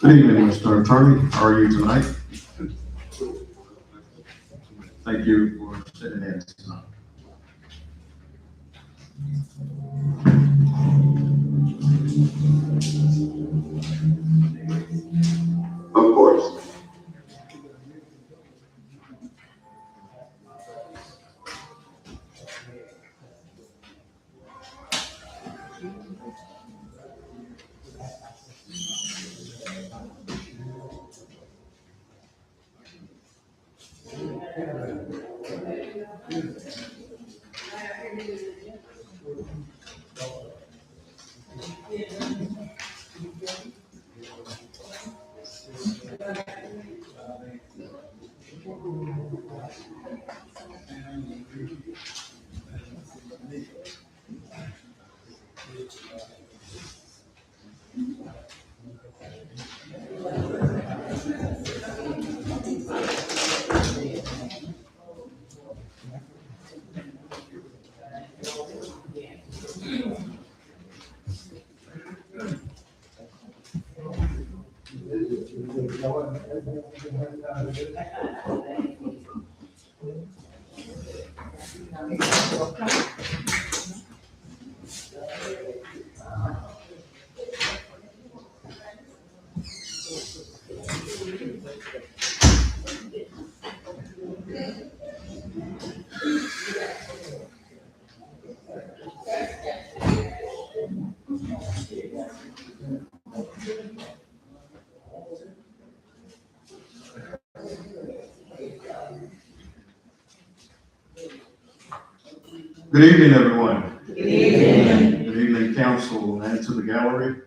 Good evening, Mr. Attorney. How are you tonight? Thank you for sitting in tonight. Of course. Good evening, everyone. Good evening. Good evening, council, and to the gallery.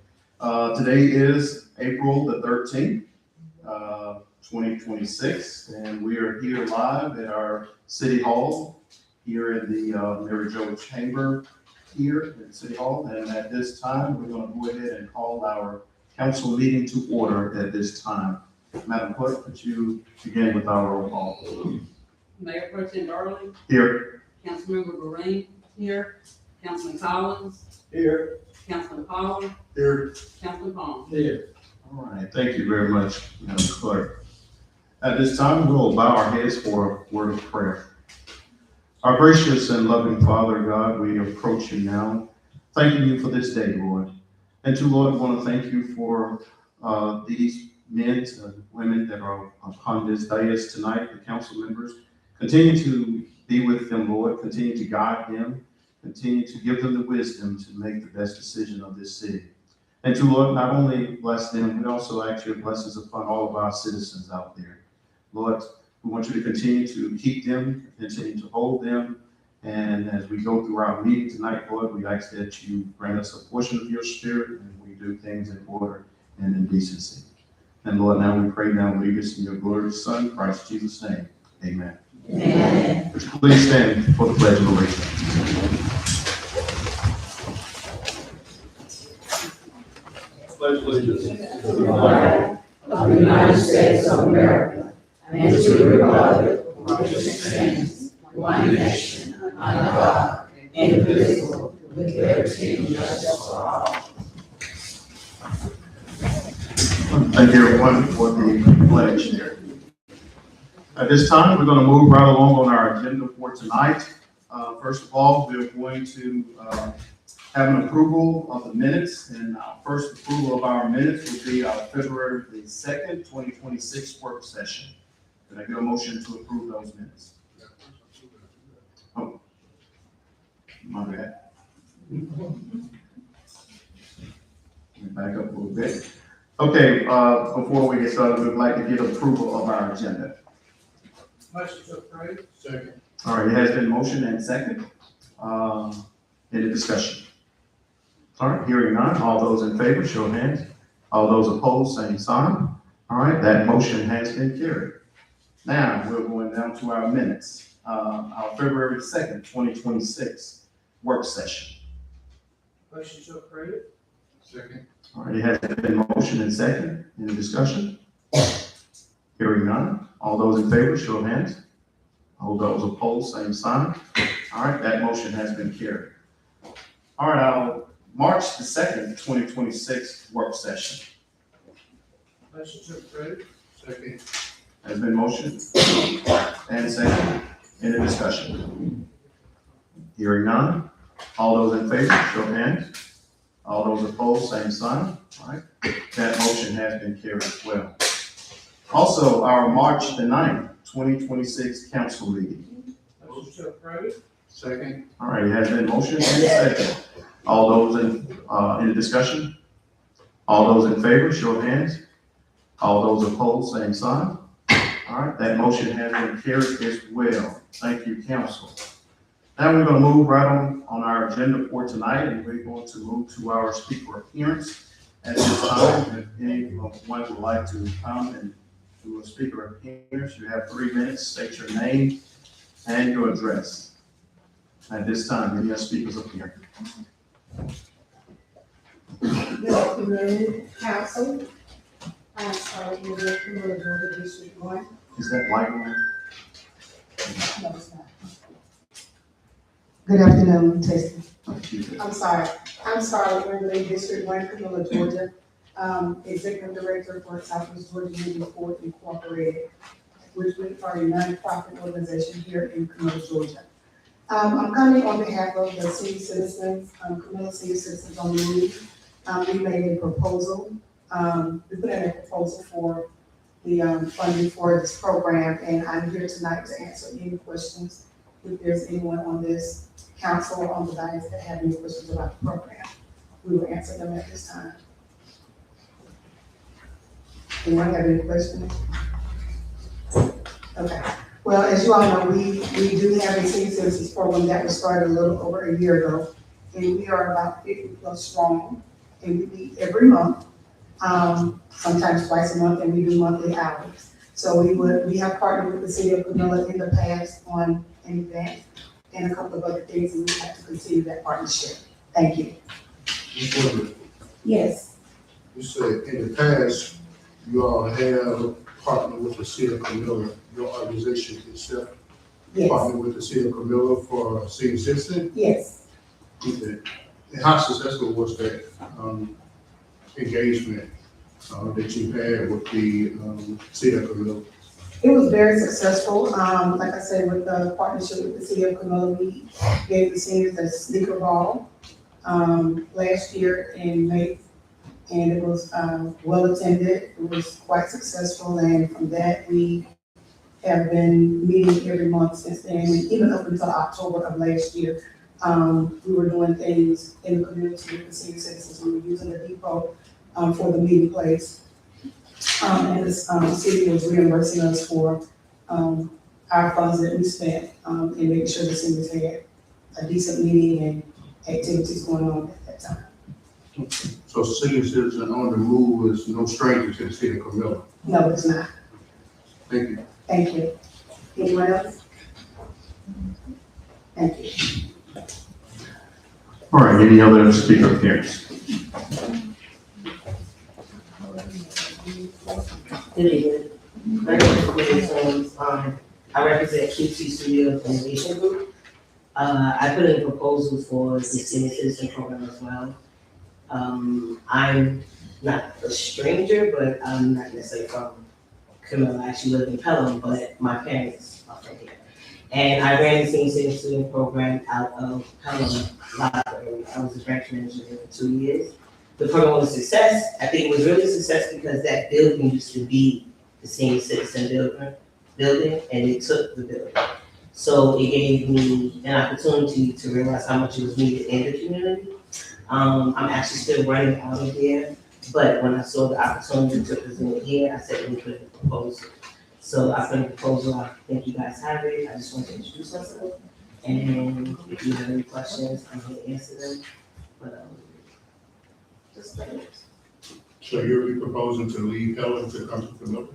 Today is April the 13th, 2026, and we are here live at our City Hall here at the Mary Jo Chamber here at City Hall. And at this time, we're going to go ahead and call our council meeting to order at this time. Madam Clerk, could you begin with our roll call? Mayor Pro Tem Darling, Here. Councilmember Green here, Councilman Collins, Here. Councilman Pollard, Here. Councilman Palmer. Here. All right, thank you very much, Madam Clerk. At this time, we'll bow our heads for a word of prayer. Our gracious and loving Father God, we approach you now, thanking you for this day, Lord. And to Lord, we want to thank you for these men and women that are upon this dais tonight, the council members. Continue to be with them, Lord. Continue to guide them. Continue to give them the wisdom to make the best decision of this city. And to Lord, not only bless them, we also ask your blessings upon all of our citizens out there. Lord, we want you to continue to keep them, continue to hold them. And as we go through our meeting tonight, Lord, we ask that you grant us a portion of your spirit and we do things in order and in decency. And Lord, now we pray now, lead us in your glorious Son, Christ Jesus' name. Amen. Amen. Please stand for the Pledge of Allegiance. pledge allegiance to the flag of the United States of America and to the republic for which it stands, one nation, under God, indivisible, with liberty and justice for all. Thank you, everyone, for the pledge there. At this time, we're going to move right along on our agenda for tonight. First of all, we're going to have an approval of the minutes, and our first approval of our minutes will be our February the 2nd, 2026 work session. Can I get a motion to approve those minutes? Oh, my bad. Back up a little bit. Okay, before we get started, we'd like to get approval of our agenda. Motion to approve. Second. All right, it has been motion and second. Any discussion? All right, hearing none, all those in favor, show of hands. All those opposed, same sign. All right, that motion has been carried. Now, we're going down to our minutes. Our February 2nd, 2026 work session. Motion to approve. Second. All right, it has been motion and second. Any discussion? Hearing none, all those in favor, show of hands. All those opposed, same sign. All right, that motion has been carried. All right, our March the 2nd, 2026 work session. Motion to approve. Second. Has been motion and second. Any discussion? Hearing none, all those in favor, show of hands. All those opposed, same sign. All right, that motion has been carried as well. Also, our March the 9th, 2026 council meeting. Motion to approve. Second. All right, it has been motion and second. All those in the discussion? All those in favor, show of hands. All those opposed, same sign. All right, that motion has been carried as well. Thank you, council. Now we're going to move right on our agenda for tonight, and we're going to move to our speaker appearance. At this time, if anyone would like to come and do a speaker appearance, you have 3 minutes. State your name and your address. At this time, any speakers up here? Good afternoon, council. I'm Charlotte Woodard from Georgia District 1. Is that light on? No, it's not. Good afternoon, Tasty. I'm sorry. I'm Charlotte Woodard, District 1, Camilla, Georgia. Executive Director for Southwest Georgia Moving Forward Incorporated, which we are a nonprofit organization here in Camilla, Georgia. I'm coming on behalf of the city citizens, Camilla City Citizens on the Move. We made a proposal. We put in a proposal for the funding for this program, and I'm here tonight to answer any questions. If there's anyone on this council or on the dais that have any questions about the program, we will answer them at this time. Anyone have any questions? Okay. Well, as you all know, we do have a senior citizens program that was started a little over a year ago, and we are about 50 plus strong, and we meet every month, sometimes twice a month, and we do monthly hours. So we have partnered with the city of Camilla in the past on an event and a couple of other things, and we have to continue that partnership. Thank you. Ms. Woodard, Yes. you said in the past, you all have partnered with the city of Camilla, your organization itself, Yes. partnered with the city of Camilla for senior citizen. Yes. Okay. And how successful was that engagement that you had with the city of Camilla? It was very successful. Like I said, with the partnership with the city of Camilla, we gave the seniors a sneaker ball last year in May, and it was well attended. It was quite successful, and from that we have been meeting every month since then, even up until October of last year. We were doing things in the community with the senior citizens. We were using the depot for the meeting place. And the city was reimbursing us for our funds that we spent and making sure the seniors had a decent meeting and activities going on at that time. So senior citizen on the move is no stranger to the city of Camilla. No, it's not. Thank you. Thank you. Anyone else? Thank you. All right, any other speaker appearance? Good evening. My name is William Sims. I represent QT Studio Innovation Group. I put in a proposal for the senior citizen program as well. I'm not a stranger, but I'm not necessarily from Camilla. I actually live in Pelham, but my parents are from here. And I ran the senior citizen student program out of Pelham Library. I was a branch manager there for 2 years. The program was a success. I think it was really a success because that building used to be the senior citizen building, and it took the building. So it gave me an opportunity to realize how much it was needed in the community. I'm actually still running out of there, but when I saw the opportunity to present it here, I said, let me put in a proposal. So I put in a proposal. I think you guys have it. I just want to introduce myself, and if you have any questions, I'm here to answer them. But just like it. So you're proposing to leave Pelham to come to Camilla?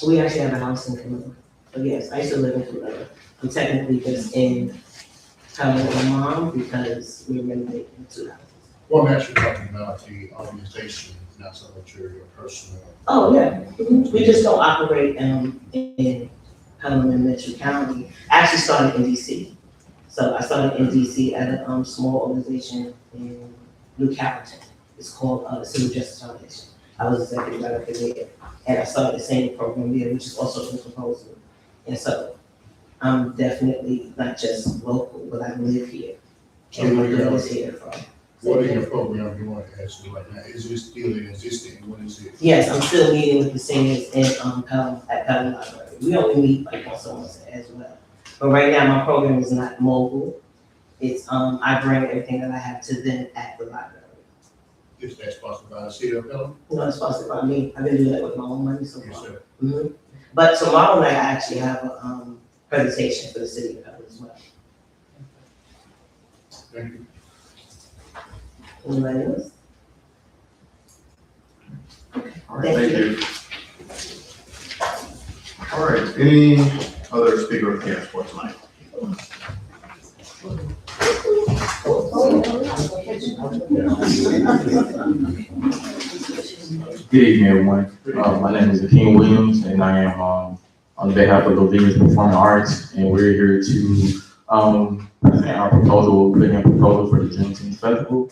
We actually have a house in Camilla. But yes, I used to live in Camilla. I'm technically just in Pelham with my mom because we renovated the 2 houses. Well, I'm actually talking about the organization, not so much your personal. Oh, yeah. We just don't operate in Pelham and Mitchell County. I actually started in DC. So I started in DC at a small organization in New Carrollton. It's called the Civil Justice Foundation. I was executive director there, and I started the same program there, which is also in proposal. And so I'm definitely not just local, but I live here. So And my what girl is here from. What is your program you want to ask me right now? Is it still existing? What is it? Yes, I'm still meeting with the seniors in Pelham, at Pelham Library. We only meet like once a month as well. But right now, my program is not mobile. It's, I bring everything that I have to them at the library. Is that sponsored by the city of Pelham? No, it's sponsored by me. I've been doing that with my own money so Yes, far. sir. Mhm. But tomorrow night, I actually have a presentation for the city of Pelham as well. Thank you. Anybody else? All right, thank you. All right, any other speaker cast for tonight? Good evening, everyone. My name is Akeem Williams, and I am on behalf of the League of Performing Arts, and we're here to present our proposal, putting a proposal for the Juneteenth Festival.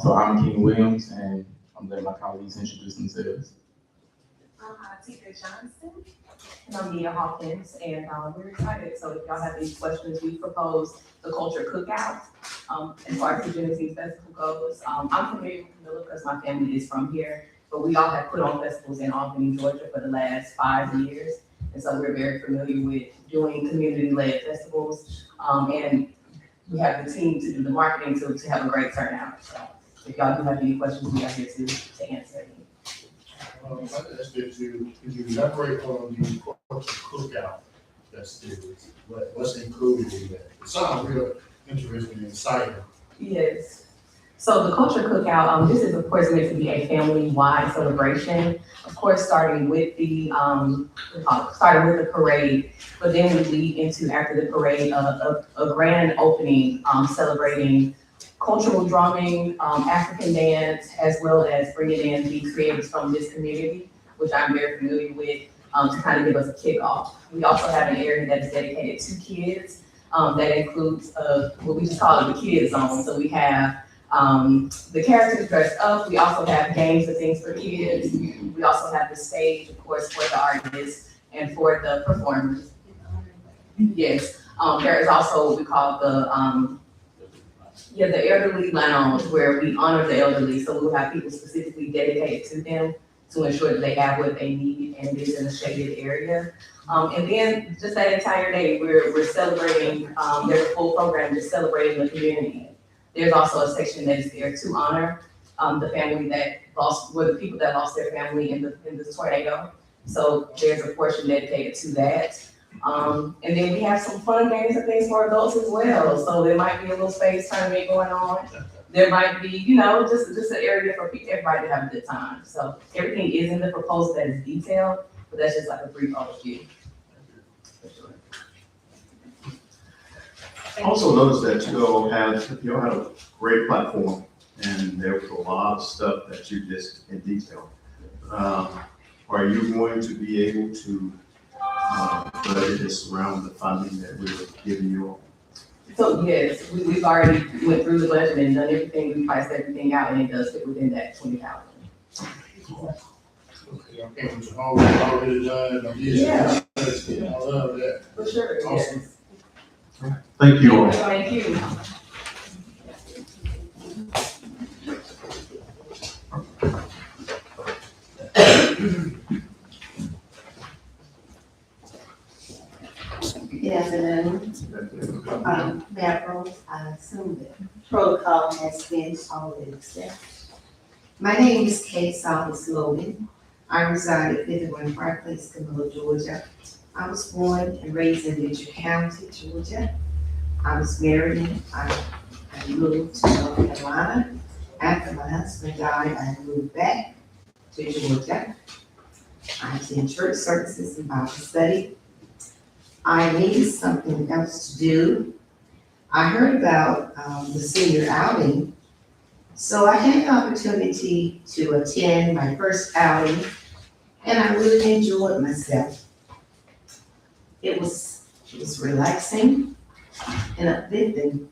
So I'm Akeem Williams, and I'm letting my colleagues introduce themselves. I'm Tika Johnson, and I'm Mia Hawkins, and we're excited. So if y'all have any questions, we propose the culture cookout. As far as the Juneteenth Festival goes, I'm familiar with Camilla because my family is from here, but we all have put on festivals in Albany, Georgia for the last 5 years. And so we're very familiar with doing community-led festivals. And we have the team to do the marketing to have a great turnout. So if y'all do have any questions, we are here to answer any. I asked that you, could you elaborate on the culture cookout festivities? What's included in that? It sounds real interesting and exciting. Yes. So the culture cookout, this is of course meant to be a family-wide celebration. Of course, starting with the parade, but then we lead into after the parade a grand opening celebrating cultural drumming, African dance, as well as bringing in the creators from this community, which I'm very familiar with, to kind of give us a kickoff. We also have an area that is dedicated to kids. That includes what we just call it the kids zone. So we have the characters dressed up. We also have games and things for kids. We also have the stage, of course, for the artists and for the performers. Yes. There is also what we call the elderly lounge, where we honor the elderly. So we'll have people specifically dedicated to them to ensure that they have what they need, and it's in a shaded area. And then just that entire day, we're celebrating, there's a full program just celebrating the community. There's also a section that is there to honor the family that lost, the people that lost their family in the tornado. So there's a portion dedicated to that. And then we have some fun games and things for adults as well. So there might be a little space tournament going on. There might be, just an area for everybody to have a good time. So everything is in the proposal that is detailed, but that's just like a brief overview. I also noticed that you all had a great platform, and there was a lot of stuff that you just in detail. are you going to be able to budget this around the funding that we're giving you all? So yes, we've already went through the budget and done everything, we priced everything out, and it does fit within that 20,000. Okay, I came with your homework already done. Yeah. I love that. For sure, Awesome. yes. Thank you all. Thank you. Good afternoon. Mayor Rose, I assume the protocol has been already accepted. My name is Kate Salvis Logan. I reside at 51 Park Place, Camilla, Georgia. I was born and raised in Mitchell County, Georgia. I was married. I moved to North Carolina. After my husband died, I moved back to Georgia. I attend church services and Bible study. I needed something else to do. I heard about the senior outing, so I had the opportunity to attend my first outing, and I really enjoyed myself. It was relaxing and uplifting.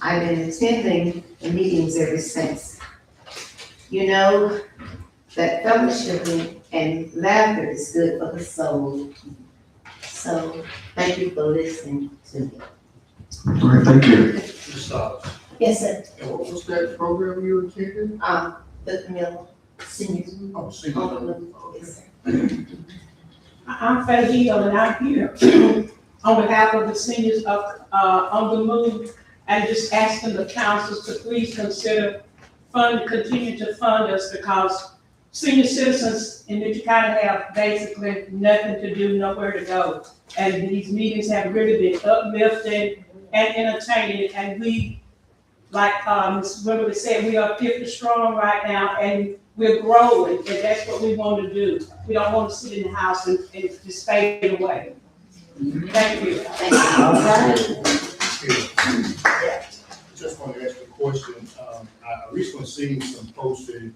I've been attending the meetings ever since. You know that fellowshipping and laughter is good for the soul. So, thank you for listening to me. All right, thank you. Just stop. Yes, sir. And what was that program you attended? The Camilla Seniors. Oh, see. Yes, sir. I'm Faye Hill, and I'm here on behalf of the seniors on the move, and just asking the councils to please consider continue to fund us, because senior citizens in Mitchell County have basically nothing to do, nowhere to go. And these meetings have really been uplifting and entertaining, and we, like Ms. Wimberly said, we are 50 strong right now, and we're growing, and that's what we want to do. We don't want to sit in the house and just fade away. Thank you. Thank you. Just want to ask a question. I recently seen some posted,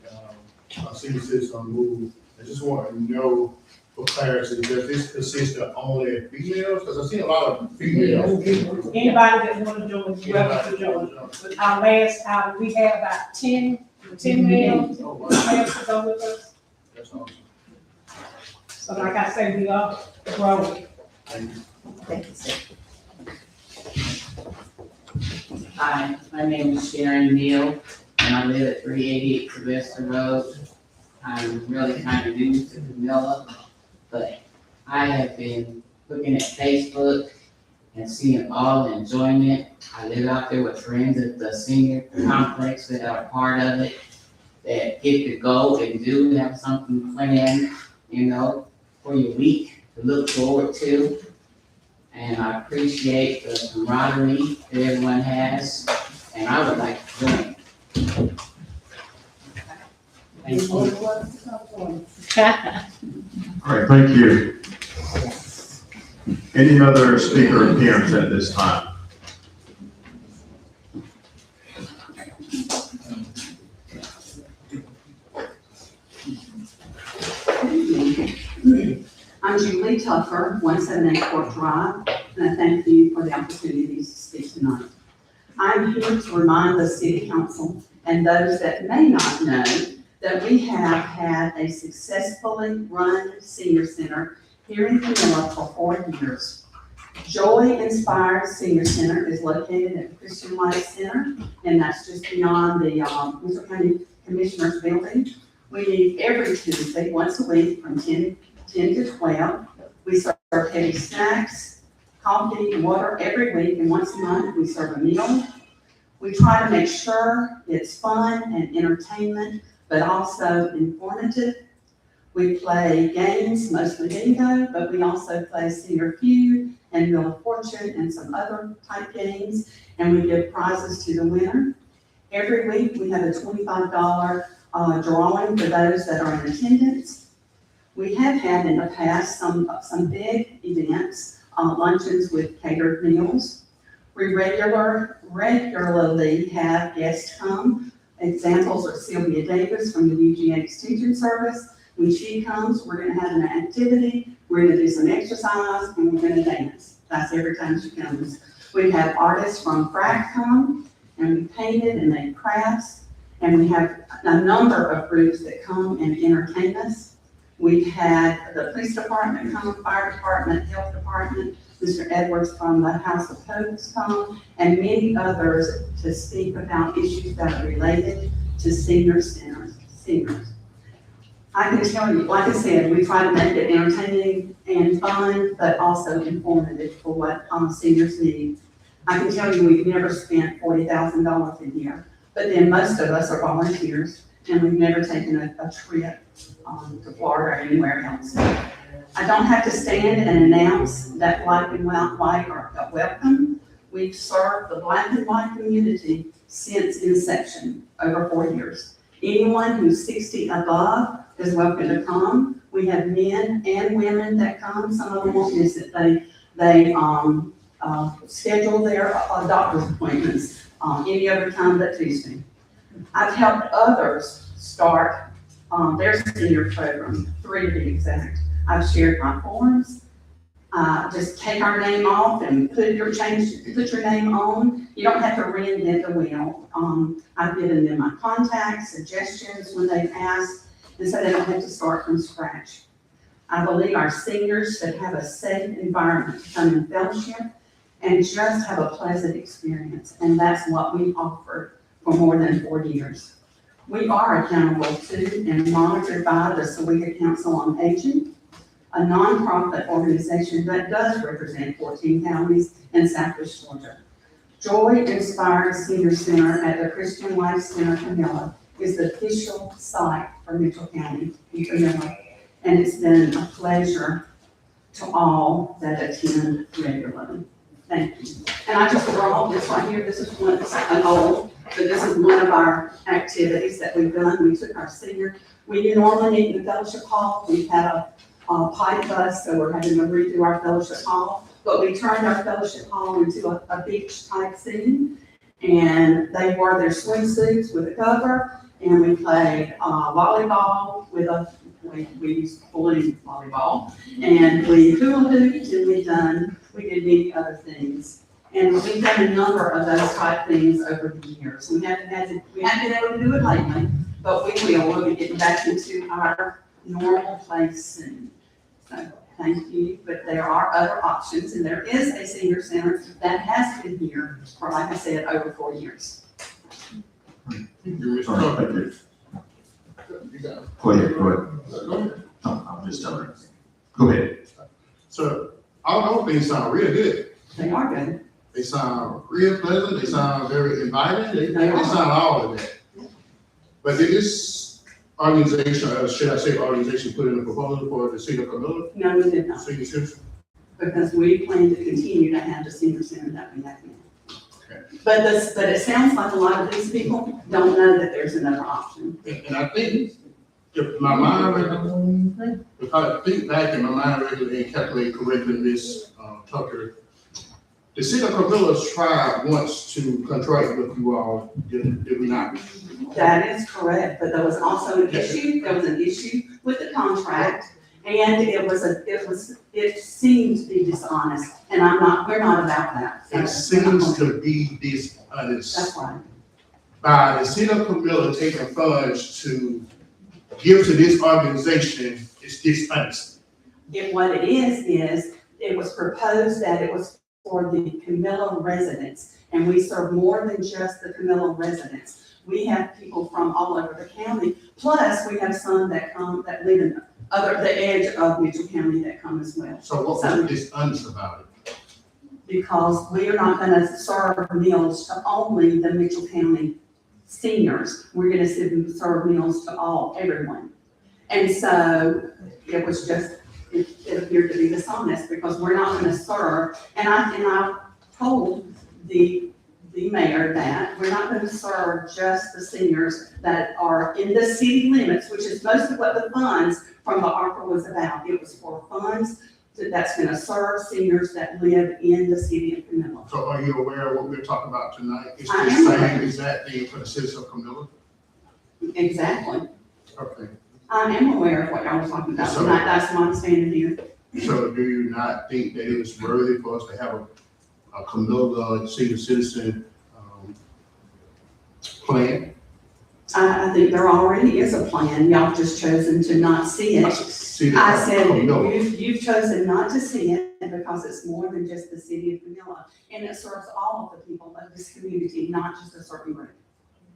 senior citizens on move. I just want to know for clarity, does this consist of only females? Because I've seen a lot of females. Anybody that want to join, is welcome to join. With our last outing, we had about 10 males, Oh, wow. males to go with us. That's awesome. So like I say, we are growing. Thank you. Thank you, sir. Hi, my name is Sharon Neal, and I live at 388 Sylvester Road. I'm really kind of new to Camilla, but I have been looking at Facebook and seeing all the enjoyment. I live out there with friends at the senior complex that are part of it, that get to go and do, have something planned, for your week to look forward to. And I appreciate the camaraderie that everyone has, and I would like to join. Thank you. All right, thank you. Any other speaker appearance at this time? I'm Julie Tuffer, 178 Court Drive, and I thank you for the opportunity to speak tonight. I'm here to remind the City Council and those that may not know that we have had a successfully run senior center here in Camilla for 4 years. Joy Inspired Senior Center is located at Christian Life Center, and that's just beyond the Winter County Commissioner's Building. We meet every Tuesday, once a week, from 10 to 12. We serve heavy snacks, coffee, and water every week, and once a month we serve a meal. We try to make sure it's fun and entertainment, but also informative. We play games, mostly bingo, but we also play Senior Feud and Wheel of Fortune and some other type games, and we give prizes to the winner. Every week we have a $25 drawing for those that are in attendance. We have had in the past some big events, luncheons with catered meals. We regularly have guests come. Examples are Sylvia Davis from the UGA Extension Service, When she comes, we're gonna have an activity, we're gonna do some exercise, and we're gonna dance. That's every time she comes. We have artists from Pratt come, and we painted and made crafts, and we have a number of groups that come and entertain us. We've had the police department come, fire department, health department, Mr. Edwards from the House of Hopes come, and many others to speak about issues that are related to senior centers, seniors. I can tell you, like I said, we try to make it entertaining and fun, but also informative for what seniors need. I can tell you, we've never spent $40,000 a year, but then most of us are volunteers, and we've never taken a trip to Florida or anywhere else. I don't have to stand and announce that black and white are welcome. We've served the black and white community since inception, over 4 years. Anyone who's 60 above is welcome to come. We have men and women that come. Some of them won't miss it. They schedule their doctor's appointments any other time but Tuesday. I've helped others start their senior program, 3 to be exact. I've shared my forms. Just take our name off and put your name on. You don't have to reinvent the wheel. I've given them my contacts, suggestions when they've asked, and so they don't have to start from scratch. I believe our seniors should have a safe environment to come in fellowship and just have a pleasant experience, and that's what we've offered for more than 4 years. We are accountable to and monitored by the Sawega Council on Aging, a nonprofit organization that does represent 14 counties in Southwest Georgia. Joy Inspired Senior Center at the Christian Life Center Camilla is the official site for Mitchell County in Camilla, and it's been a pleasure to all that attend regularly. Thank you. And I just brought this right here. This is one, it's an old, but this is one of our activities that we've done. We took our senior, we normally meet in the fellowship hall. We've had a pipe bus, so we're having to redo our fellowship hall. But we turned our fellowship hall into a beach type scene, and they wore their swimsuits with a cover, and we played volleyball with we used balloon volleyball, and we hula hooped, and we did many other things. And we've done a number of those type things over the years. We haven't been able to do it lately, but we will. We'll be getting back into our normal place soon. So thank you, but there are other options, and there is a senior center that has been here for, like I said, over 4 years. Thank you, Mr. All right, Tucker. thank you. You got it. Go ahead, go ahead. Go ahead. No, I'm just telling you. Go ahead. So, all those things sound real good. They are good. They sound real pleasant, they sound very inviting, they They are. sound all of that. But did this organization, or should I say organization, put in a proposal for the city of Camilla, No, we did not, senior citizen? because we plan to continue to have the senior center that we have now. Okay. But it sounds like a lot of these people don't know that there's another option. And I think, if my mind, if I think back in my mind regularly and calculate correctly, Ms. Tucker, the city of Camilla tried once to contract with you all, did we not? That is correct, but there was also an issue with the contract, and it seemed to be dishonest, and we're not about that. So It seems to be dishonest That's right. by the city of Camilla taking funds to give to this organization. It's dishonest. What it is, it was proposed that it was for the Camilla residents, and we serve more than just the Camilla residents. We have people from all over the county, plus we have some that live in the edge of Mitchell County that come as well. So what was dishonest about it? Because we are not gonna serve meals to only the Mitchell County seniors. We're gonna serve meals to everyone. And so it was just, it appeared to be dishonest because we're not gonna serve, and I told the mayor that we're not gonna serve just the seniors that are in the city limits, which is most of what the funds from the ARPA was about. It was for funds that's gonna serve seniors that live in the city of Camilla. So are you aware of what we're talking about tonight? It's I the am. same exact thing for the citizens of Camilla? Exactly. Okay. I am aware of what y'all were talking about So- tonight, that's why I'm standing here. So do you not think that it is worthy for us to have a Camilla senior citizen, plan? I think there already is a plan, y'all just chosen to not see it. See, I said, Camilla. you've chosen not to see it because it's more than just the city of Manila. And it serves all of the people of this community, not just a certain group.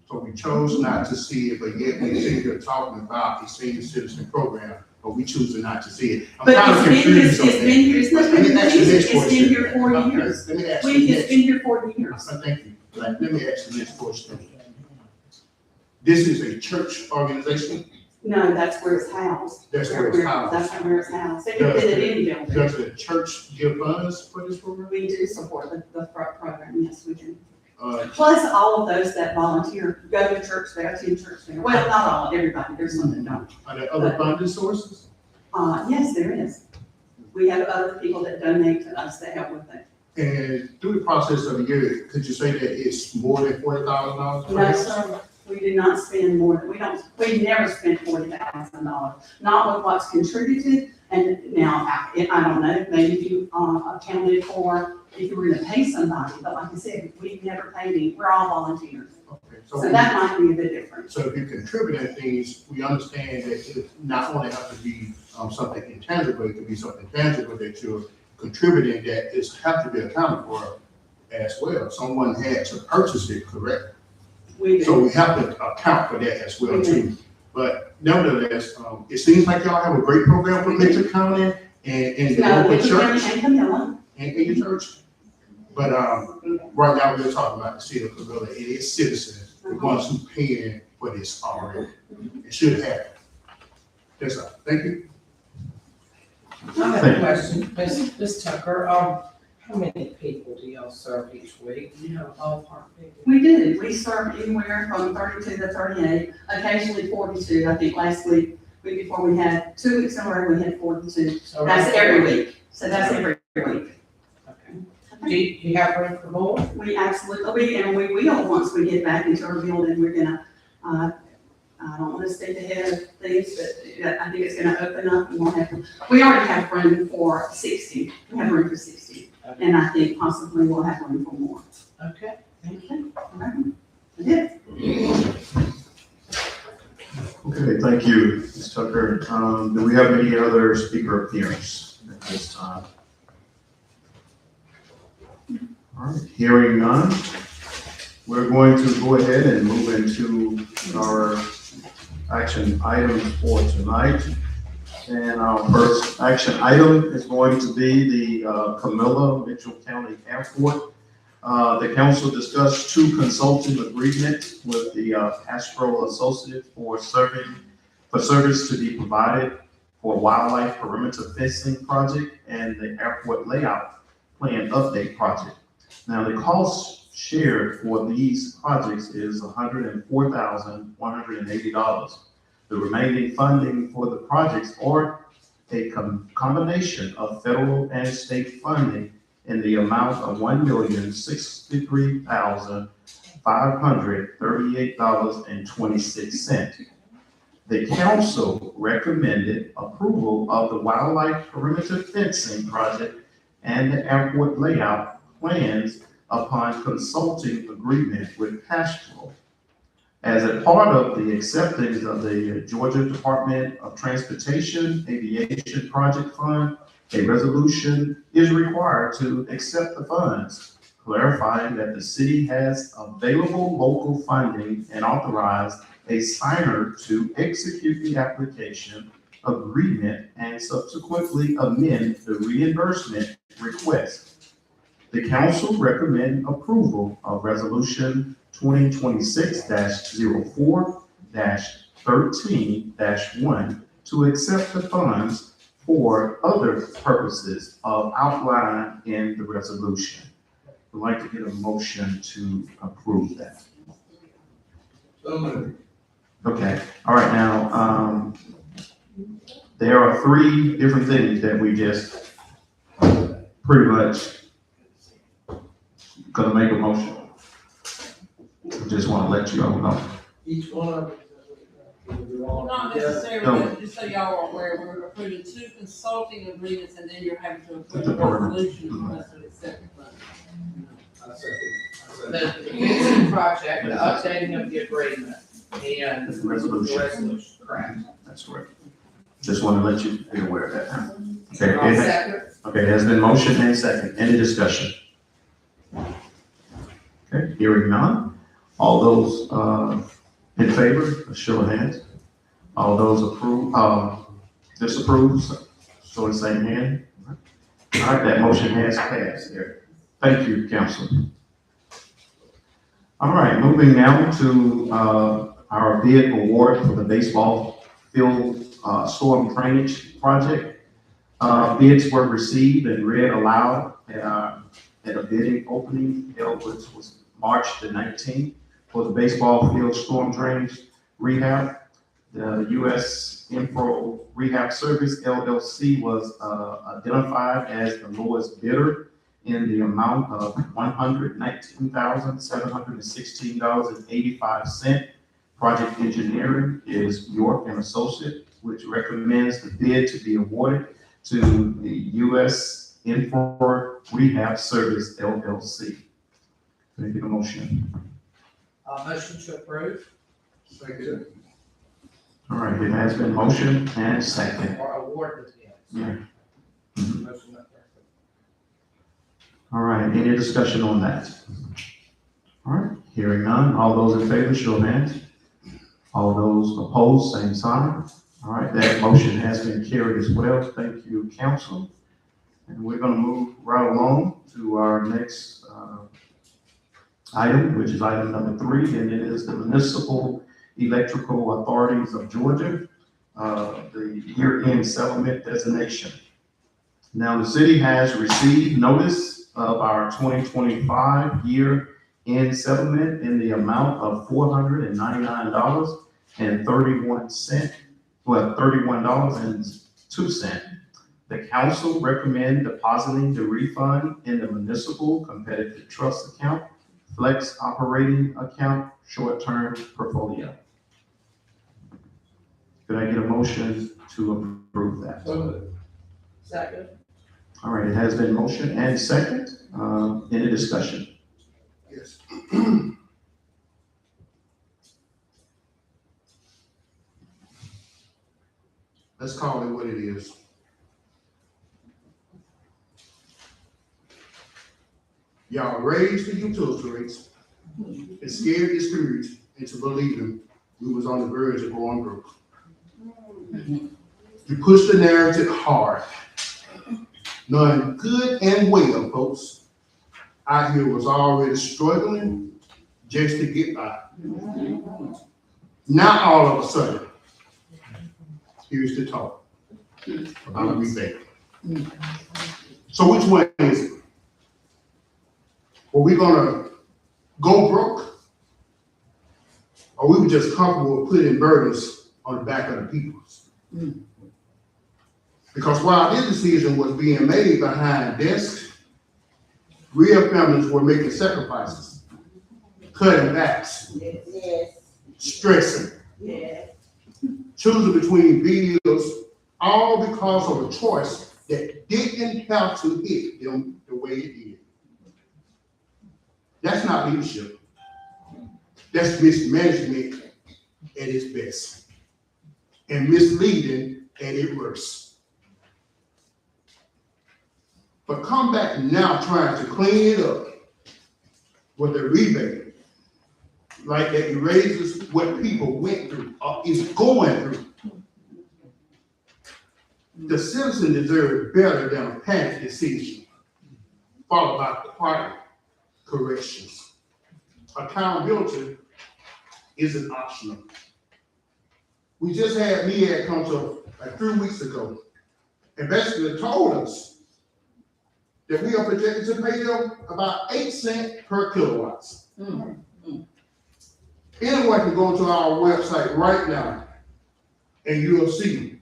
So we chose not to see it, but yet we sit here talking about a senior citizen program, but we choose not to see it. I'm But kind of it's been, confused on it's that. been here, it's not Let been me ask you confusing, this it's been question. here 4 Okay, years. Let me ask We, you it's this. been here 4 years. Thank you. Let me ask you this question. This is a church organization? No, that's where it's housed. That's where it's housed. That's where it's housed. They can fit it in building. Does the church give funds for this program? We do support the program, yes, we do. Uh, Plus, all of those that volunteer, go to church there, attend church there. Well, not all, everybody, there's some that don't. are there other funding sources? Yes, there is. We have other people that donate to us that help with it. And through the process of the year, could you say that it's more than $40,000? No, sir, we do not spend more, we never spend $40,000, not with what's contributed. And now, I don't know, maybe you accounted for if you were gonna pay somebody, but like I said, we've never paid any, we're all volunteers. Okay, So that might be a bit different. So if you contribute to things, we understand that it not only have to be something intangible, it could be something tangible that you're contributing that is have to be accounted for as well. Someone had to purchase it, correct? We So do. we have to account for that as well We too. But nevertheless, it seems like y'all have a great program for Mitchell County and the No, local Mitchell County church and Camilla. and your church. But right now we're talking about the city of Camilla. It is citizens, the ones who paying for this already. It should happen. That's all. Thank you. I have a question, Ms. Tucker, how many people do y'all serve each week? Do you have a ballpark figure? We do. We serve anywhere from 32 to 38, occasionally 42. I think last week before we had 2 weeks in a row, we had 42. So That's every week. So that's every week. Okay. Do you have room for more? We absolutely, and we will, once we get back into our building, we're gonna, I don't wanna stay ahead of things, but I think it's gonna open up and we already have room for 60. We have room for 60. And I think possibly we'll have room for more. Okay, thank you. That's it. Okay, thank you, Ms. Tucker. Do we have any other speaker appearance at this time? All right, hearing none, we're going to go ahead and move into our action items for tonight. And our first action item is going to be the Camilla Mitchell County Airport. The council discussed 2 consulting agreements with the Astro Associates for service to be provided for wildlife perimeter fencing project and the airport layout plan update project. Now, the cost shared for these projects is $104,180. The remaining funding for the projects are a combination of federal and state funding in the amount of $1,063,538.26. The council recommended approval of the wildlife perimeter fencing project and the airport layout plans upon consulting agreement with Cashflow. As a part of the acceptance of the Georgia Department of Transportation Aviation Project Fund, a resolution is required to accept the funds, clarifying that the city has available local funding and authorized a signer to execute the application agreement and subsequently amend the reimbursement request. The council recommend approval of resolution 2026-04-13-1 to accept the funds for other purposes of outlined in the resolution. We'd like to get a motion to approve that. Okay, all right, now, there are 3 different things that we just pretty much gonna make a motion. I just wanna let you all know. Each one of them. Well, not necessarily, but just so y'all are aware, we're approving 2 consulting agreements and then you're having to approve a resolution for us to accept the fund. The community project, the updating of the agreement, and The the resolution. resolution, correct. That's correct. Just want to let you be aware of that. Okay, I'll it has- second. okay, there's been motion and second. Any discussion? Okay, hearing none. All those, in favor, a show of hands. All those disapprove, show the same hand. All right, that motion has passed there. Thank you, council. All right, moving now to, our bid award for the baseball field, storm drainage project. Bids were received and read aloud at a bidding opening held, which was March the 19th for the baseball field storm drainage rehab. The U.S. Info Rehab Service LLC was identified as the lowest bidder in the amount of $119,716.85. Project engineering is York and Associate, which recommends the bid to be awarded to the U.S. Info Rehab Service LLC. Can I get a motion? Motion to approve. Second. All right, it has been motion and second. Or award the bids. Yeah. Motion not perfect. All right, any discussion on that? All right, hearing none. All those in favor, show of hands. All those opposed, same sign. All right, that motion has been carried as well. Thank you, council. And we're going to move right along to our next item, which is item number 3, and it is the Municipal Electrical Authorities of Georgia, the year-end settlement designation. Now, the city has received notice of our 2025 year-end settlement in the amount of $499.31. Well, $31.02. The council recommend depositing the refund in the municipal competitive trust account, flex operating account, short-term portfolio. Could I get a motion to approve that? Second. All right, it has been motion and second. Any discussion? Yes. Let's call it what it is. Y'all raised the utility rates and scared the spirit into believing we was on the verge of going broke. You pushed the narrative hard. Knowing good and well, folks, out here was already struggling just to get by. Now all of a sudden, here's the talk about a rebate. So which one is it? Are we gonna go broke? Or we were just comfortable with putting burdens on the back of the people? Because while this decision was being made behind desks, real families were making sacrifices, cutting backs, stressing, choosing between bills, all because of a choice that didn't have to hit them the way it did. That's not leadership. That's mismanagement at its best and misleading at its worst. But come back now trying to clean it up with a rebate, like that erases what people went through or is going through. The citizen deserves better than a panic decision, followed by quiet corrections. Accountability isn't optional. We just had MEAD come to like 3 weeks ago and basically told us that we are projected to pay them about 8 cents per kilowatts. Anyone can go to our website right now and you'll see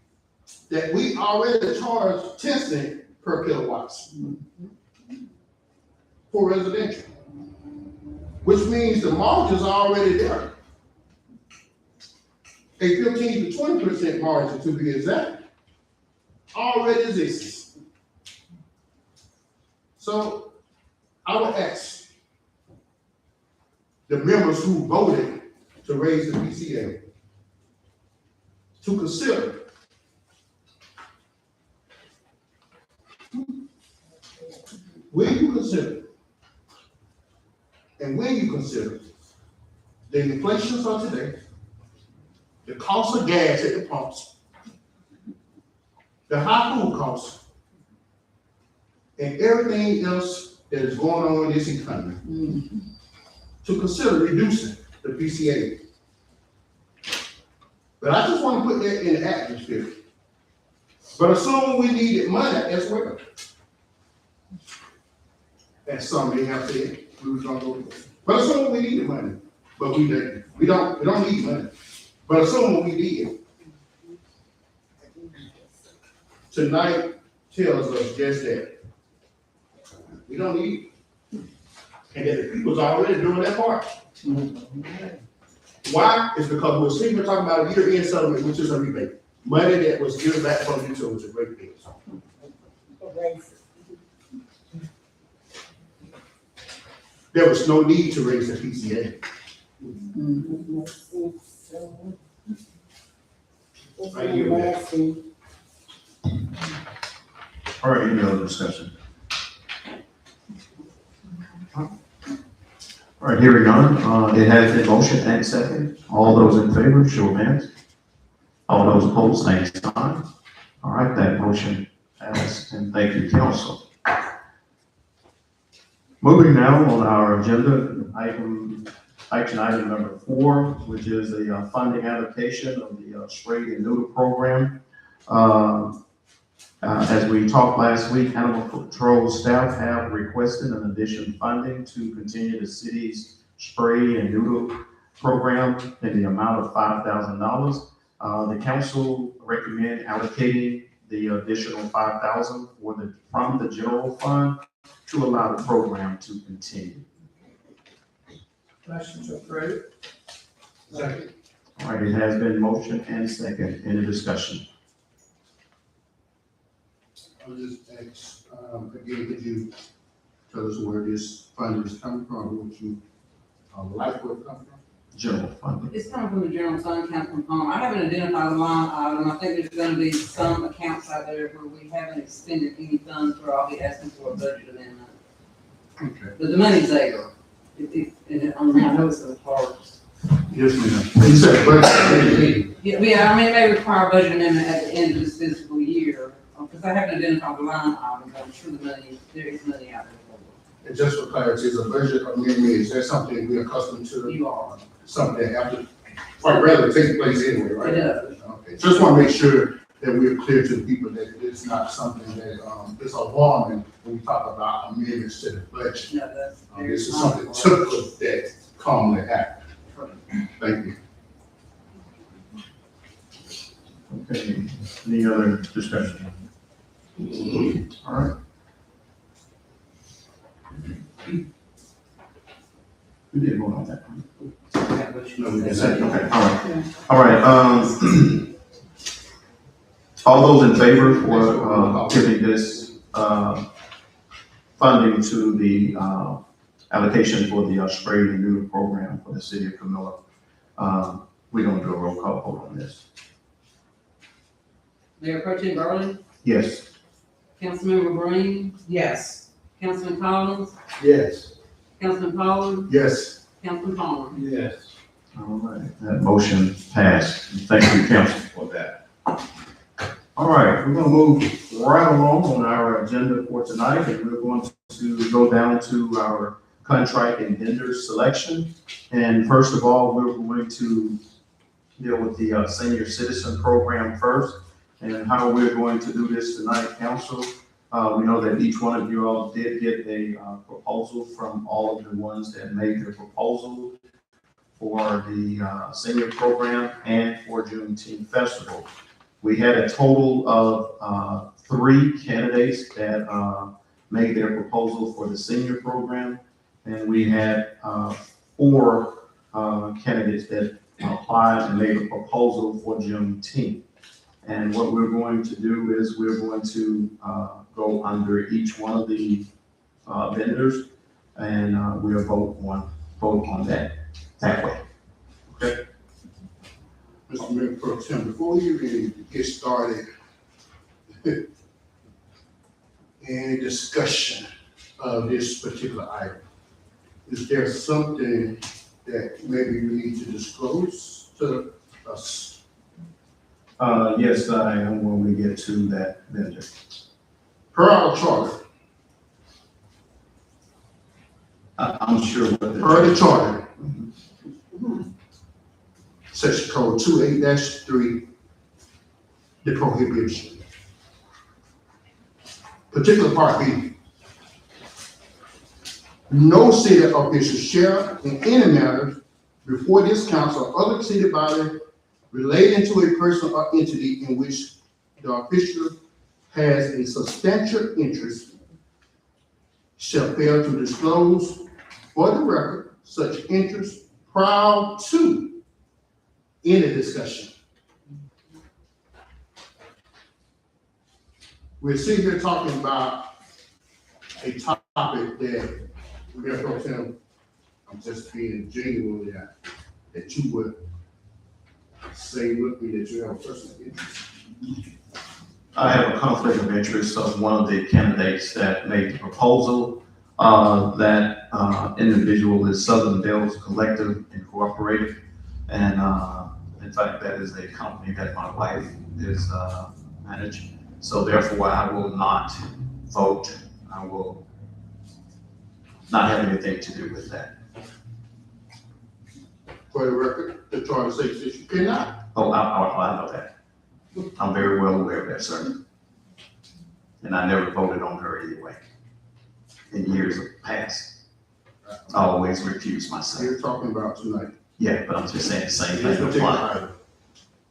that we already charge 10 cents per kilowatts for residential, which means the margin's already there. a 15 to 20% margin to be exact, already exists. So I would ask the members who voted to raise the PCA to consider will you consider, and when you consider the inflation of today, the cost of gas at the pumps, the high food costs, and everything else that is going on in this economy, to consider reducing the PCA. But I just want to put that in the atmosphere. But assuming we needed money as well. As some may have said, we was gonna go. But assuming we needed money, but we didn't. We don't need money. But assuming we did. Tonight tells us just that. We don't need it. And that the people's already doing their part. Why? It's because we're sitting here talking about a year-end settlement, which is a rebate. Money that was given back from utilities, rate bills. There was no need to raise the PCA. Right here. All right, any other discussion? All right, hearing none, it has been motion and second. All those in favor, show of hands. All those opposed, same sign. All right, that motion passed, and thank you, council. Moving now on our agenda, action item number 4, which is the funding allocation of the spray and neuter program. As we talked last week, animal control staff have requested an additional funding to continue the city's spray and neuter program in the amount of $5,000. The council recommend allocating the additional $5,000 from the general fund to allow the program to continue. Motion to approve. Second. All right, it has been motion and second. Any discussion? I'll just ask, again, could you tell us where this funding is coming from, what you, like where it comes from? General funding. It's coming from the general fund account from home. I haven't identified a line item. I think there's gonna be some accounts out there where we haven't expended any funds where I'll be asking for a budget amendment. Okay. But the money's there. I know it's a part. Yes, ma'am. You said budget. Yeah, I mean, it may require a budget amendment at the end of this fiscal year, because I haven't identified the line item, but I'm sure there is money out there for And just for clarity, is a budget amendment, is that something we're accustomed it. to? You are. Something that have to, quite rather take place anyway, right? It does. Okay, just want to make sure that we're clear to the people that it's not something that, it's alarming when we talk about amendments to the budget. No, that's. This is something typical that commonly happens. Thank you. Okay, any other discussion? All right. We did vote on that. No, we Is didn't. that- Okay, all right. All those in favor for giving this funding to the allocation for the spray and neuter program for the city of Camilla, we're gonna do a roll call vote on this. Mayor Pro Tem Burley, Yes. Councilmember Green, Yes. Councilman Collins, Yes. Councilman Pollard, Yes. Councilman Palmer. Yes. All right, that motion passed. Thank you, council, for that. All right, we're gonna move right along on our agenda for tonight, and we're going to go down to our contract and vendor selection. And first of all, we're going to deal with the senior citizen program first. And how we're going to do this tonight, council. We know that each one of you all did get a proposal from all of the ones that made their proposal for the senior program and for Juneteenth Festival. We had a total of 3 candidates that made their proposal for the senior program, and we had 4 candidates that applied and made a proposal for Juneteenth. And what we're going to do is we're going to go under each one of the vendors, and we'll vote on that way. Mr. Mayor Pro Tem, before we even get started, any discussion of this particular item, is there something that maybe you need to disclose to us? Yes, I am when we get to that vendor. Per our charter, I'm sure. per the charter, section code 28-3, the prohibition. Particular part B. No city official shall in any manner before this council or other city body relating to a person or entity in which the official has a substantial interest shall fail to disclose for the record such interest prior to any discussion. We're sitting here talking about a topic that, Mayor Pro Tem, I'm just being genuine that you would say with me that you have a personal interest. I have a conflict of interest of one of the candidates that made the proposal. That individual is Southern Dells Collective Incorporated. And in fact, that is a company that my wife is managing. So therefore, I will not vote. I will not have anything to do with that. For the record, the charter states that you cannot. Oh, I know that. I'm very well aware of that, sir. And I never voted on her anyway. In years past, I always recused myself. You're talking about tonight. Yeah, but I'm just saying the same This thing particular applies. item.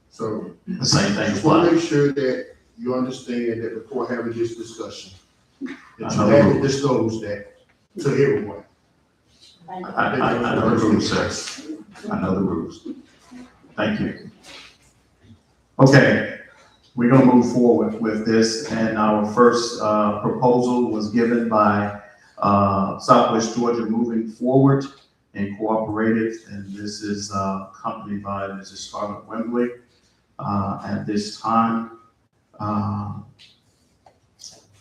So The same thing just want to applies. make sure that you understand that before having this discussion, that you I know. have to disclose that to everyone. I know the rules, sir. I know the rules. Thank you. Okay, we're gonna move forward with this, and our first proposal was given by Southwest Georgia Moving Forward Incorporated, and this is accompanied by Mrs. Scarlett Wembley. At this time,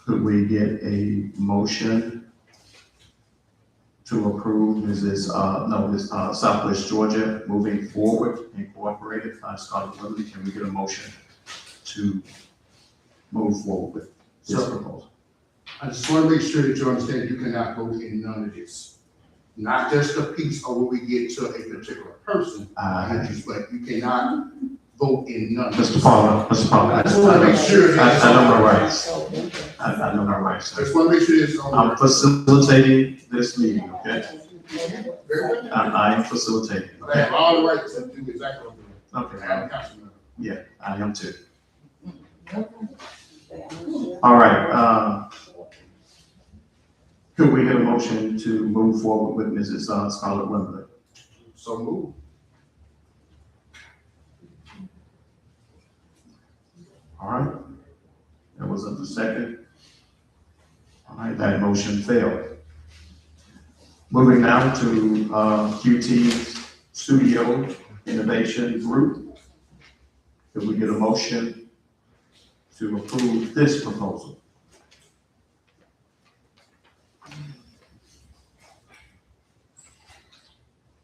could we get a motion to approve Mrs. Southwest Georgia Moving Forward Incorporated by Scarlett Wembley? Can we get a motion to move forward with this proposal? I just want to make sure that you understand you cannot vote in none of this. Not just a piece of what we get to a particular person, but you cannot vote in none of this. Mr. Paula, I just want to make sure that. I know my rights. I know my rights, I sir. just want to make sure it's on. I'm facilitating this meeting, okay? Very well. I am facilitating, But I have okay? all the right to do exactly what I'm doing. I am a Okay, council member. yeah, I am too. All right, could we get a motion to move forward with Mrs. Scarlett Wembley? So move. All right, that was the second. All right, that motion failed. Moving now to QT Studio Innovation Group. Could we get a motion to approve this proposal?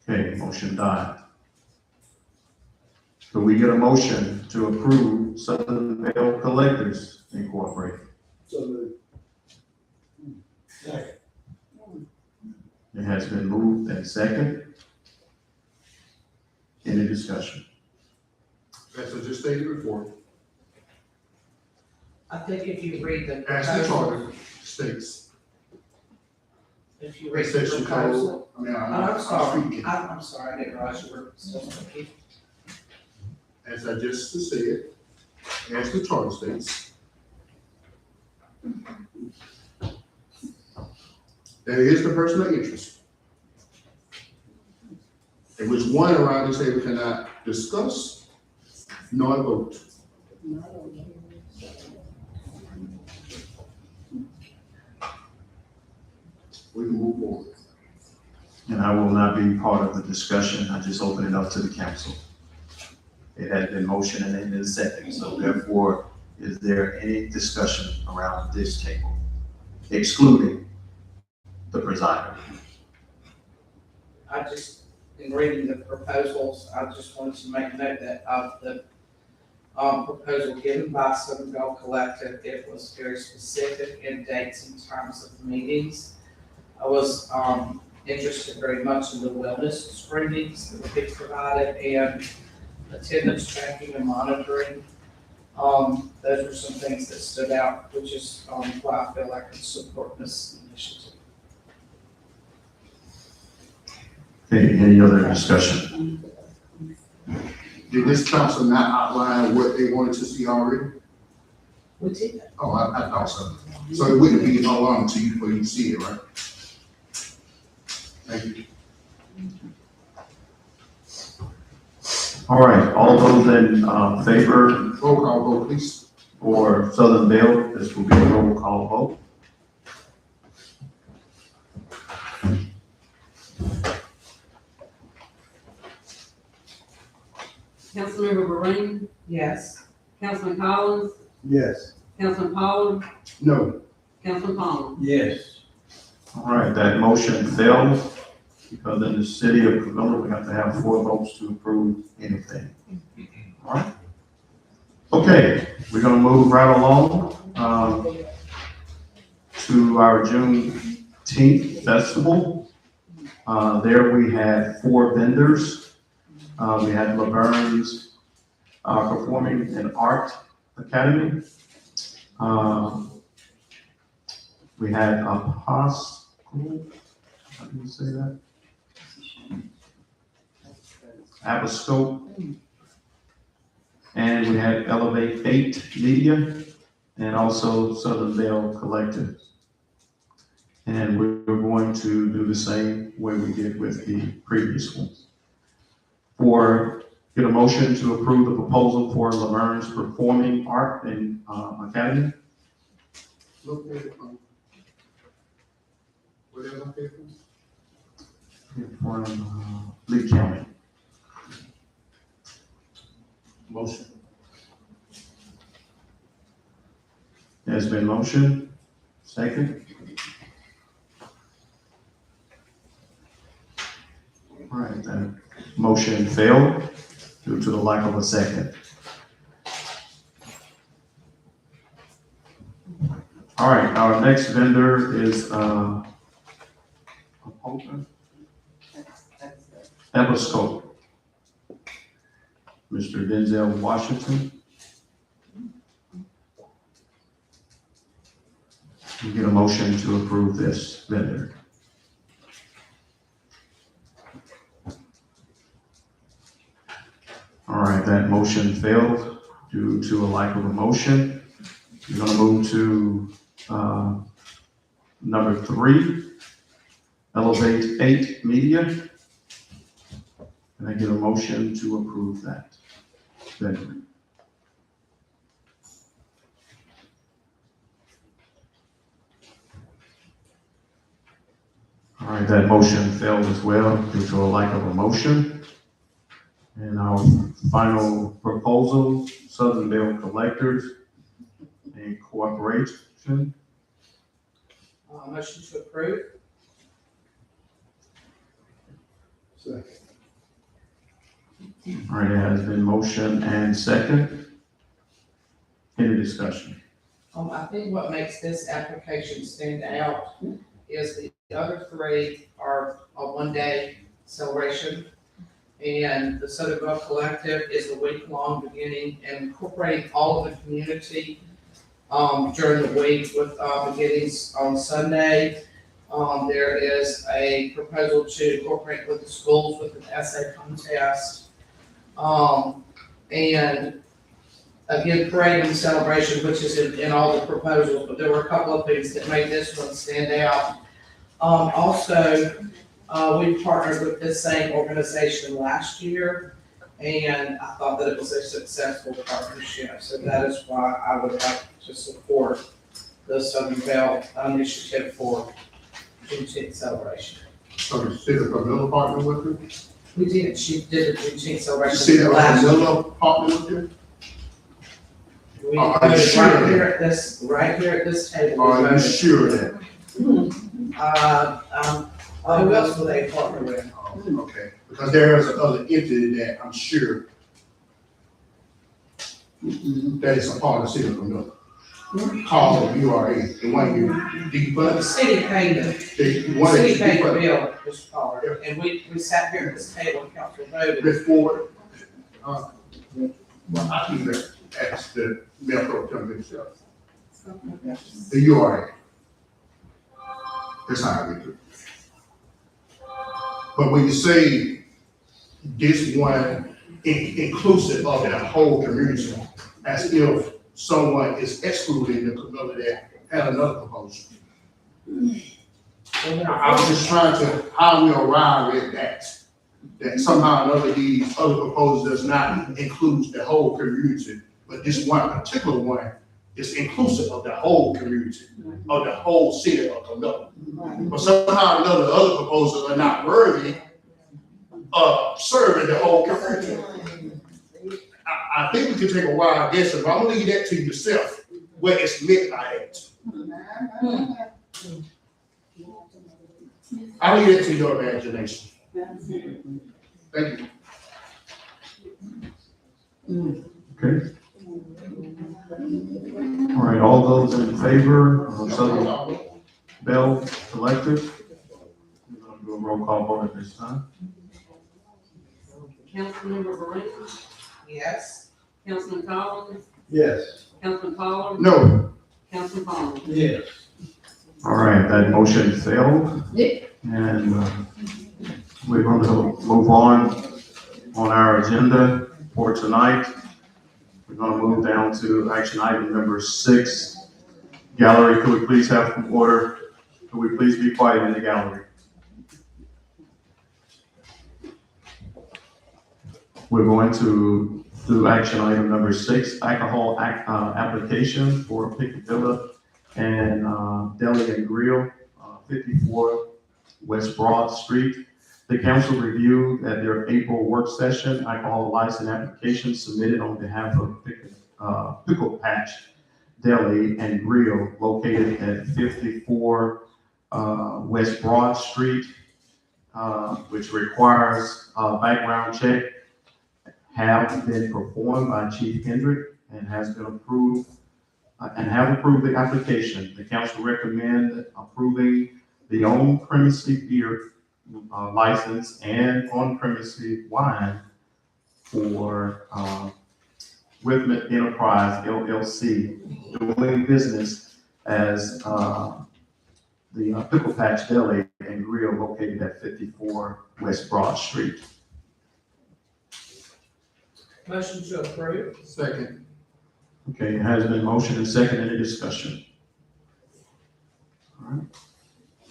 Okay, motion died. Could we get a motion to approve Southern Vale Collectors Incorporated? It has been moved and second. Any discussion? As I just stated before, I think if you read the as the proposal, charter states, if you read the section proposal. code, I mean, I'm sorry, speaking. I'm sorry, I didn't realize you were still speaking. As I just said, as the charter states, there is the personal interest If there's one around this table cannot discuss nor vote. We can move forward. And I will not be part of the discussion. I just open it up to the council. It has been motioned and it is second, so therefore, is there any discussion around this table, excluding the presider? I just, in reading the proposals, I just wanted to make note that of the proposal given by Southern Gulf Collective, it was very specific in dates and times of the meetings. I was interested very much in the wellness screenings that would be provided and attendance tracking and monitoring. Those were some things that stood out, which is why I feel like I can support this initiative. Okay, any other discussion? Did this council not outline what they wanted to see already? We did that. Oh, I thought so. So it wouldn't be no long to you before you see it, right? Thank you. All right, all those in favor Roll call vote, please. for Southern Bell, this will be a roll call vote. Councilmember Green, Yes. Councilman Collins, Yes. Councilman Pollard, No. Councilman Palmer. Yes. All right, that motion fails because in the city of Columbia, we have to have 4 votes to approve anything. All right? Okay, we're gonna move right along to our Juneteenth festival. There we had 4 vendors. We had Laverne's Performing and Art Academy. We had Apostle, how do you say that? Aboscope. And we had Elevate 8 Media and also Southern Bell Collective. And we're going to do the same way we did with the previous ones. Get a motion to approve the proposal for Laverne's Performing Art and Academy. Look at it. What else up there? From Lee County. Motion. There's been motion, second. All right, that motion failed due to the lack of a second. All right, our next vendor is Eboscope. Mr. Denzel Washington. You get a motion to approve this vendor. All right, that motion failed due to a lack of a motion. We're gonna move to number 3, Elevate 8 Media. Can I get a motion to approve that vendor? All right, that motion failed as well due to a lack of a motion. And our final proposal, Southern Bell Collectors and Cooperation. Motion to approve. Second. All right, it has been motion and second. Any discussion? I think what makes this application stand out is the other 3 are a one-day celebration. And the Southern Gulf Collective is a week-long beginning and incorporating all of the community during the week with beginnings on Sunday. There is a proposal to incorporate with the schools with an essay contest. And again, parade and celebration, which is in all the proposals, but there were a couple of things that made this one stand out. Also, We partnered with the same organization last year, and I thought that it was a successful partnership. So that is why I would like to support the Southern Bell Initiative for Juneteenth celebration. So the city of Camilla partner with them? We did, she did the Juneteenth The celebration city of last year. Camilla partner with them? We Are you voted sure? right here at this table. we Are you voted. sure that? Who else will they partner with? Okay, because there is another entity that I'm sure that is a part of the city of Camilla. Called URA, the one you The debunked, city paid them. the one that City you paid the debunked. bill, Mr. Pollard, and we sat here at this table and council voted. Before, well, I can even ask the mayor pro tem himself, the URA. That's how I get it. But when you say this one inclusive of the whole community, as if someone is excluded in the community that had another proposal. I was just trying to, how we arrive at that somehow or another these other proposals does not include the whole community, but this one particular one is inclusive of the whole community, of the whole city of Camilla. But somehow or another, the other proposals are not worthy of serving the whole community. I think we can take a wild guess, but I'm gonna leave that to yourself, where it's midnight at. I'll leave it to your imagination. Thank you. Okay. All right, all those in favor of Southern Bell Collective? We're gonna do a roll call vote at this time. Councilmember Green, Yes. Councilman Collins, Yes. Councilman Pollard, No. Councilman Palmer. Yes. All right, that motion failed. And we're going to move on our agenda for tonight. We're going to move down to action item number 6. Gallery, could we please have some order? Could we please be quiet in the gallery? We're going to do action item number 6, alcohol application for Piccadilly and Deli and Grill, 54 West Broad Street. The council reviewed at their April work session alcohol license application submitted on behalf of Pickle Patch Deli and Grill located at 54 West Broad Street, which requires a background check, have been performed by Chief Hendrick and has been approved and have approved the application. The council recommend approving the on-premises beer license and on-premises wine for Whitman Enterprise LLC, doing business as the Pickle Patch Deli and Grill located at 54 West Broad Street. Motion to approve. Second. Okay, it has been motion and second. Any discussion? All right.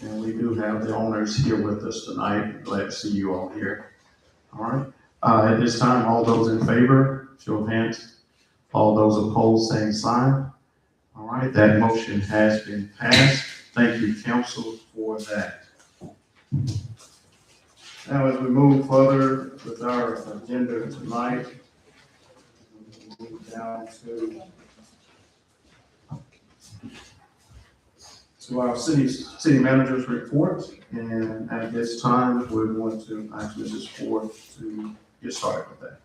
And we do have the owners here with us tonight. Glad to see you all here. All right. At this time, all those in favor, show of hands. All those opposed, same sign. All right, that motion has been passed. Thank you, council, for that. Now, as we move further with our agenda tonight, we'll move down to our city manager's report. And at this time, we're going to ask Mrs. Ford to get started with that.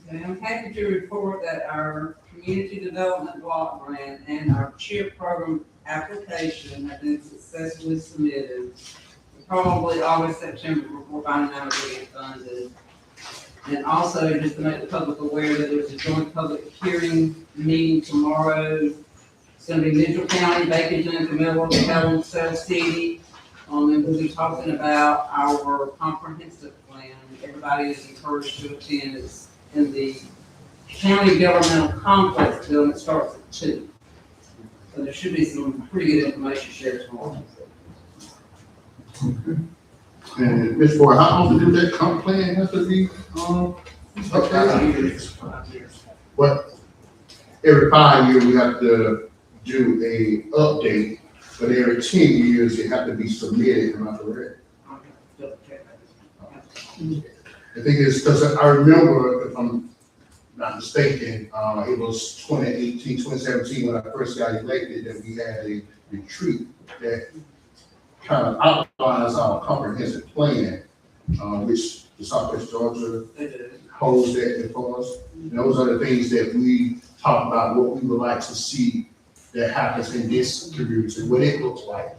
Okay, I'm happy to report that our community development block grant and our CHIP program application have been successfully submitted. Probably August, September before finding out if we get funded. And also, just to make the public aware that there's a joint public hearing meeting tomorrow. It's gonna be Mitchell County, Baconton, Camilla, Helen, Cell City. And we'll be talking about our comprehensive plan. Everybody is encouraged to attend. It's in the county governmental complex building. It starts at 2. So there should be some pretty good information shared tomorrow. And Ms. Ford, how often do that comp plan have to be, updated? What, every 5 years, we have to do a update, but every 10 years, it have to be submitted, am I correct? The thing is, because I remember, if I'm not mistaken, it was 2018, 2017, when I first got elected, that we had a retreat that kind of outlines our comprehensive plan, which the Southwest Georgia holds that before us. And those are the things that we talk about, what we would like to see that happens in this community, what it looks like,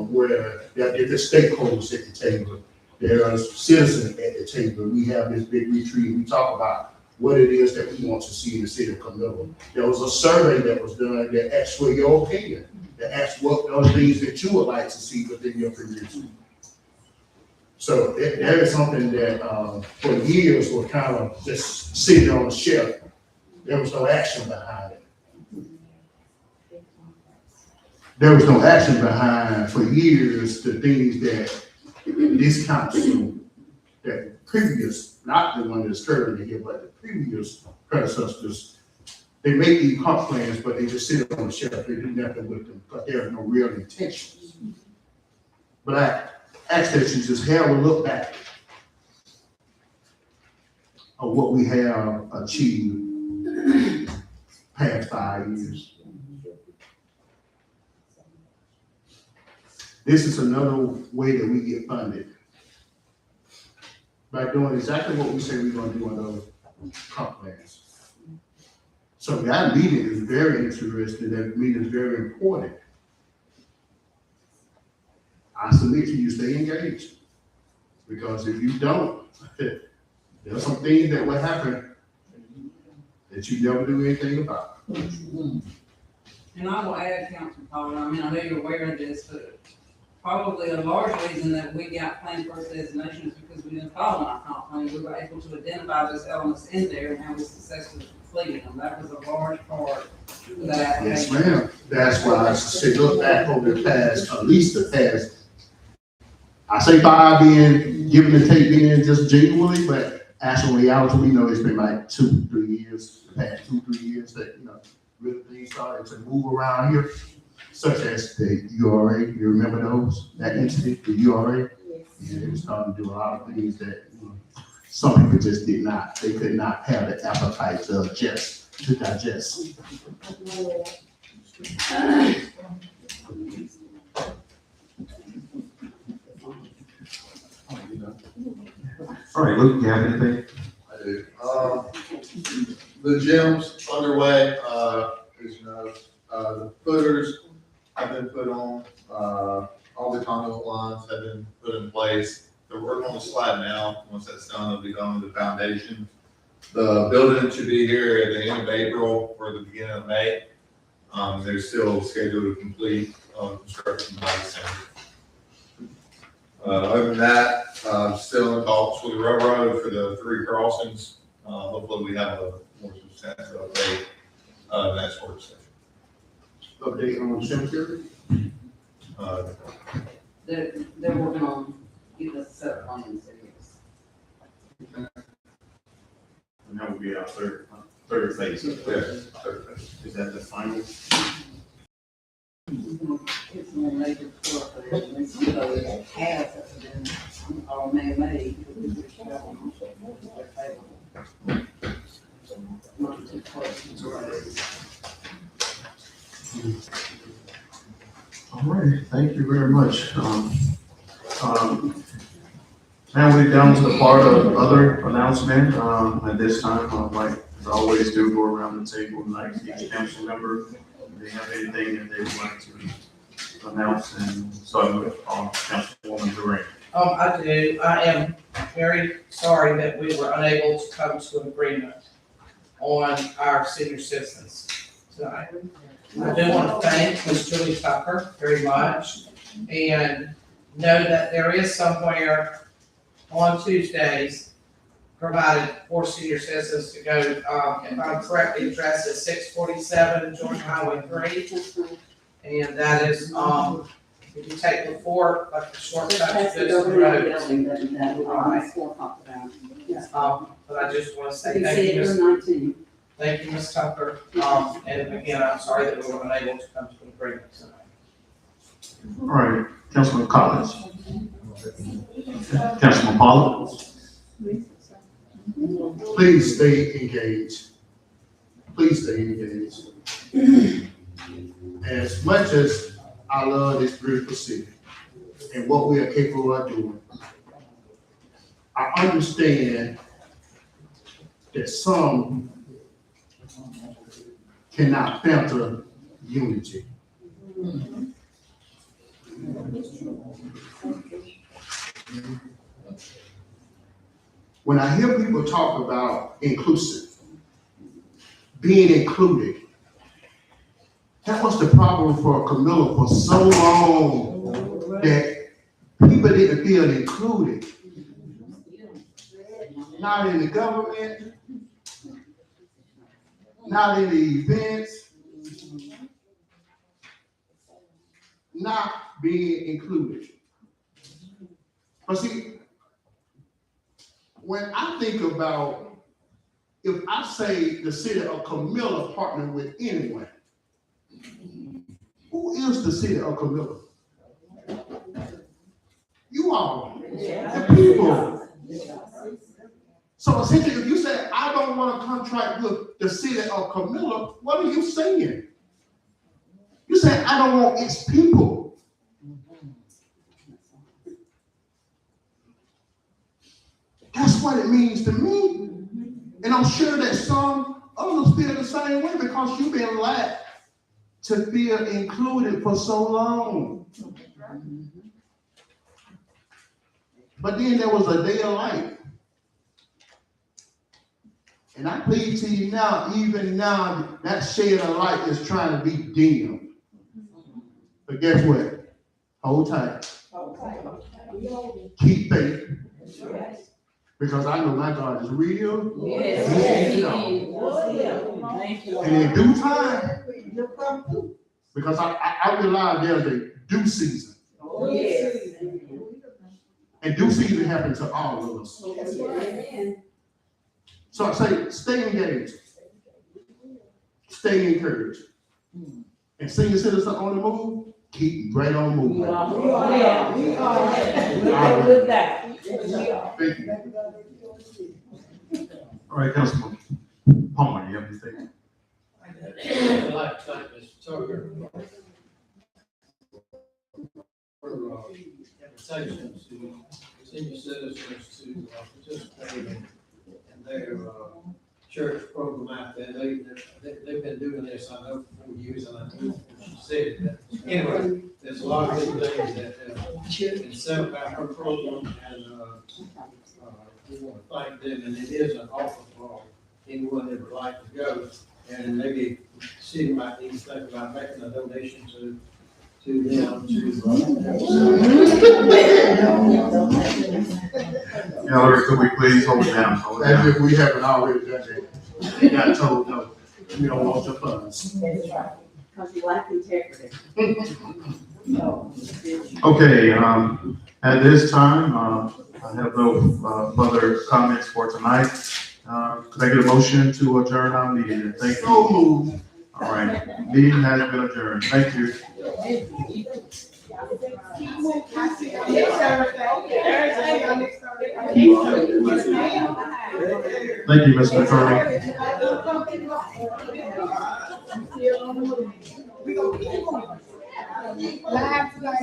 where there are different stakeholders at the table. There are citizens at the table. We have this big retreat. We talk about what it is that we want to see in the city of Camilla. There was a survey that was done that asked for your opinion, that asked what are the things that you would like to see within your community. So that is something that for years was kind of just sitting on the shelf. There was no action behind it. There was no action behind for years the things that this council, that previous, not the one that's currently here, but the previous predecessors, they make these comp plans, but they just sit on the shelf. They do nothing with them because there are no real intentions. But I ask that you just have a look back of what we have achieved past 5 years. This is another way that we get funded. By doing exactly what we say we're gonna do on those comp plans. So that meeting is very interesting, that meeting is very important. I submit to you, stay engaged. Because if you don't, there are some things that will happen that you never do anything about. And I will add, Councilman Collins, I mean, I know you're aware of this, but probably a large reason that we got plan first designation is because we didn't follow our comp plan. We were able to identify those elements in there and how we successfully completed them. That was a large part of that. Yes, ma'am. That's why I say look back over the past, at least the past, I say 5 being given and taken just genuinely, but actual reality, we know it's been like 2-3 years, the past 2-3 years that, really things started to move around here, such as the URA. You remember those, that incident, the URA? And it was starting to do a lot of things that some people just did not. They could not have the appetite to digest. All right, Luke, you have anything? I do. The gym's underway, as you know, the footers have been put on, all the conduit lines have been put in place. They're working on the slab now. Once that's done, they'll be done with the foundation. The building should be here at the end of April or the beginning of May. They're still scheduled to complete construction by December. Other than that, still in talks with the railroad for the 3 crossings. Hopefully we have a more substantial update, next work session. Update on the cemetery? They're working on getting us set up on these areas. And that will be our third phase. Yeah, third phase. Is that the final? It's more major stuff, but it's some of it has been all man-made. Not too close to All right, thank you very much. Now we're down to the part of other announcement. At this time, I'd like, as I always do, go around the table and like each council member, if they have anything that they would like to announce, and starting with Councilwoman Durant. I do. I am very sorry that we were unable to come to an agreement on our senior citizens tonight. I do want to thank Ms. Julie Tucker very much and know that there is somewhere on Tuesdays provided for senior citizens to go, if I'm correct, the address is 647 Georgia Highway 3. And that is, If you take the four, like the shortcut That's to the Goodson government Road. building that Scott talked about. Yes. But I just wanna You say can thank see you, it Ms. from 19. Thank you, Ms. Tucker. And again, I'm sorry that we were unable to come to an agreement tonight. All right, Councilman Collins. Councilman Pollard. Please stay engaged. Please stay engaged. As much as I love this beautiful city and what we are capable of doing, I understand that some cannot filter unity. When I hear people talk about inclusive, being included, that was the problem for Camilla for so long, that people didn't feel included. Not in the government, not in the events, not being included. But see, when I think about, if I say the city of Camilla partner with anyone, who is the city of Camilla? You all, the people. So essentially, if you say, I don't want to contract with the city of Camilla, what are you saying? You say, I don't want its people. That's what it means to me. And I'm sure that some others feel the same way, because you've been lack to feel included for so long. But then there was a day of light. And I plead to you now, even now, that shade of light is trying to be dim. But guess what? Hold tight. Keep faith. Because I know my God is real. Yes. And in due time, because I realize there's a due season. And due season happens to all of us. So I say, stay engaged. Stay encouraged. And senior citizens on the move, keep right on moving. We are with that. Thank you. All right, Councilman Palmer, you have anything? I'd like to thank Mr. Tucker for invitations to senior citizens to participate in their church program out there. They've been doing this, I know, for 4 years, and I know she said that. Anyway, there's a lot of good things that have been said about her program, and we want to thank them, and it is an offer for anyone that would like to go. And maybe the city might need to think about making a donation to them Elder, could we please hold it down? Hold it As down. if we haven't already done that. We got told, no, we don't want your funds. Because you lack integrity. Okay, at this time, I have no further comments for tonight. Could I get a motion to adjourn our meeting? Thank you. So moved. All right, meeting has been adjourned. Thank you. Thank you, Mr. Attorney. Live tonight.